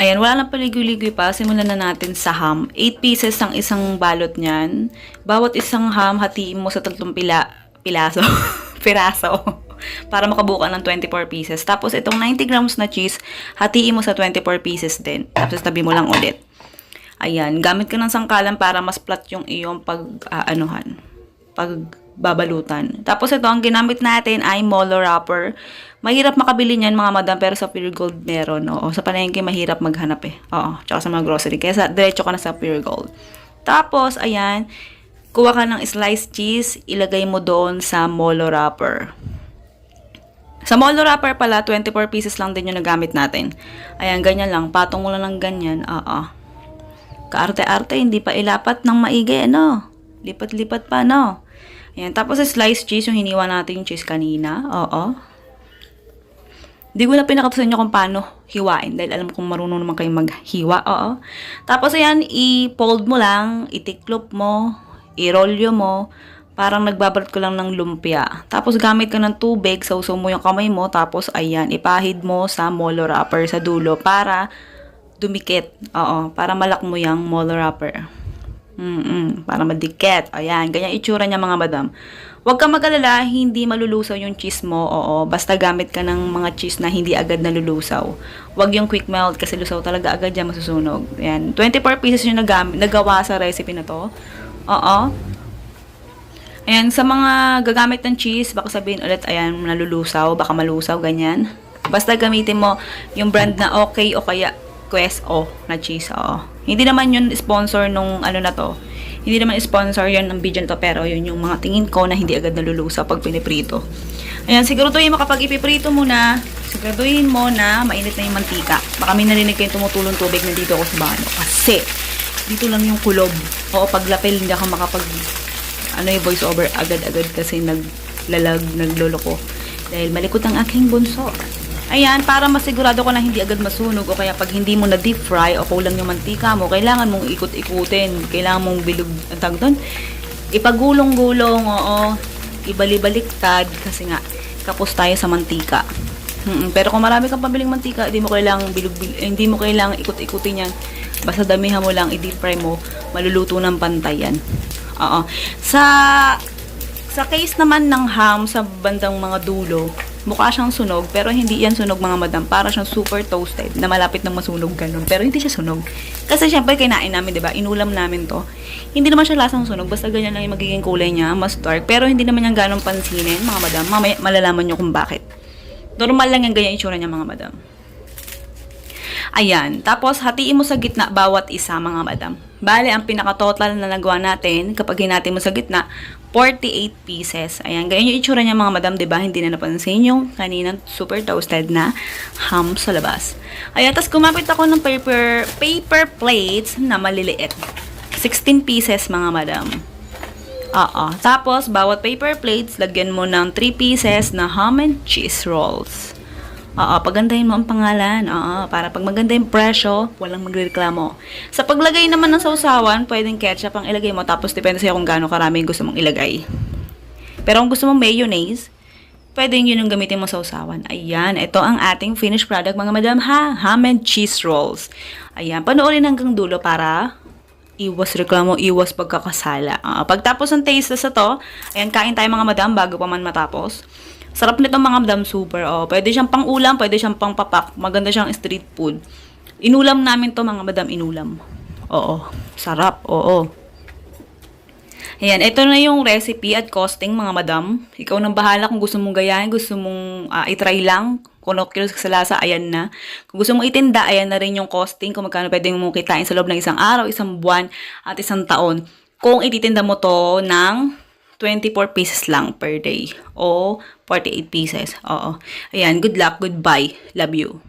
Ayan, wala nang paligoy-ligoy pa. Simulan na natin sa ham. 8 pieces ang isang balot niyan. Bawat isang ham, hatiin mo sa 3 pilaso. Piraso. Para makabuo ka ng 24 pieces. Tapos, itong 90 grams na cheese, hatiin mo sa 24 pieces din. Tapos, tabi mo lang ulit. Ayan, gamit ka ng sangkalan para mas flat yung iyong pagbabalutan. Tapos ito, ang ginamit natin ay molo wrapper. Mahirap makabili niyan mga madam, pero sa Pure Gold meron. Oo, sa palengke mahirap maghanap eh. Oo, tsaka sa mga grocery. Kaya diretso ka na sa Pure Gold. Tapos, ayan, kuha ka ng sliced cheese, ilagay mo doon sa molo wrapper. Sa molo wrapper pala, 24 pieces lang din yung nagamit natin. Ayan, ganyan lang. Patong mo lang ng ganyan. Oo. Kaarte-arte, hindi pa ilapat ng maigi, ano? Lipat-lipat pa, no? Ayan, tapos sliced cheese, yung hiniwa natin yung cheese kanina. Oo. Hindi ko na pinakita sa inyo kung paano hiwain, dahil alam kong marunong naman kayong maghiwa. Oo. Tapos, ayan, i-fold mo lang, itiklop mo, i-rolyo mo, parang nagbabalot ko lang ng lumpia. Tapos, gamit ka ng tubig, sausaw mo yung kamay mo, tapos, ayan, ipahid mo sa molo wrapper sa dulo para dumikit. Oo, para malak mo yung molo wrapper. Para madikit. Ayan, ganyan itsura niya mga madam. Huwag kang mag-alala, hindi malulusaw yung cheese mo. Oo, basta gamit ka ng mga cheese na hindi agad nalulusaw. Huwag yung quick melt kasi lusaw talaga agad yan, masusunog. Ayan, 24 pieces yung nagawa sa recipe na to. Oo. Ayan, sa mga gagamit ng cheese, baka sabihin ulit, ayan, nalulusaw, baka malusaw, ganyan. Basta gamitin mo yung brand na okay o kaya Quest na cheese. Oo. Hindi naman yun sponsor nung ano na to. Hindi naman sponsor yun ng video to, pero yun yung mga tingin ko na hindi agad nalulusaw pag piniprito. Ayan, siguraduhin mo kapag ipiprito mo na, siguraduhin mo na mainit na yung mantika. Baka may narinig kayong tumutulong tubig na dito ako sa bano. Kasi, dito lang yung kulob. Oo, pag lapel, hindi ako yung voice over agad-agad kasi naglolo ko. Dahil malikot ang aking bunso. Ayan, para masigurado ko na hindi agad masunog o kaya pag hindi mo na deep fry o kulang yung mantika mo, kailangan mong ikot-ikutin, kailangan mong bilog, ang tawag doon, ipagulong-gulong, oo, ibali-baliktad kasi nga, kapos tayo sa mantika. Pero kung marami kang pabiling mantika, hindi mo kailangang ikot-ikutin yan. Basta damihan mo lang, i-deep fry mo, maluluto ng pantay yan. Oo. Sa case naman ng ham sa bandang mga dulo, mukha siyang sunog, pero hindi yan sunog mga madam. Para siyang super toasted, na malapit ng masunog ganun. Pero hindi siya sunog. Kasi syempre, kinain namin, diba? Inulam namin to. Hindi naman siya lasang sunog. Basta ganyan lang yung magiging kulay niya, mas dark. Pero hindi naman yung ganong pansinin, mga madam. Mamaya malalaman nyo kung bakit. Normal lang yung ganyan itsura niya, mga madam. Ayan. Tapos, hatiin mo sa gitna bawat isa, mga madam. Bale, ang pinaka-total na nagawa natin, kapag hinati mo sa gitna, 48 pieces. Ayan, ganyan yung itsura niya mga madam, diba? Hindi na napansin yung kaninang super toasted na ham sa labas. Ayan, tapos kumapit ako ng paper plates na maliliit. 16 pieces mga madam. Oo. Tapos, bawat paper plates, lagyan mo ng 3 pieces na ham and cheese rolls. Oo, pagandahin mo ang pangalan. Oo, para pag maganda yung presyo, walang magreklamo. Sa paglagay naman ng sausawan, pwedeng ketchup ang ilagay mo. Tapos, depende sa'yo kung gaano karami gusto mong ilagay. Pero kung gusto mong mayonnaise, pwedeng yun yung gamitin mo sausawan. Ayan, ito ang ating finished product, mga madam, ha? Ham and cheese rolls. Ayan, panoorin hanggang dulo para iwas reklamo, iwas pagkakasala. Pagtapos ng taste sa to, ayan, kain tayo mga madam bago pa man matapos. Sarap nito mga madam, super. Oh, pwede siyang pang-ulam, pwede siyang pang-papak. Maganda siyang street food. Inulam namin to mga madam, inulam. Oo, sarap, oo. Ayan, ito na yung recipe at costing mga madam. Ikaw nang bahala kung gusto mong gayahin, gusto mong itry lang. Kung ano kilos sa lasa, ayan na. Kung gusto mong itinda, ayan na rin yung costing. Kung magkano pwede mong kitain sa loob ng isang araw, isang buwan, at isang taon. Kung ititinda mo to ng 24 pieces lang per day o 48 pieces. Oo. Ayan, good luck, goodbye. Love you.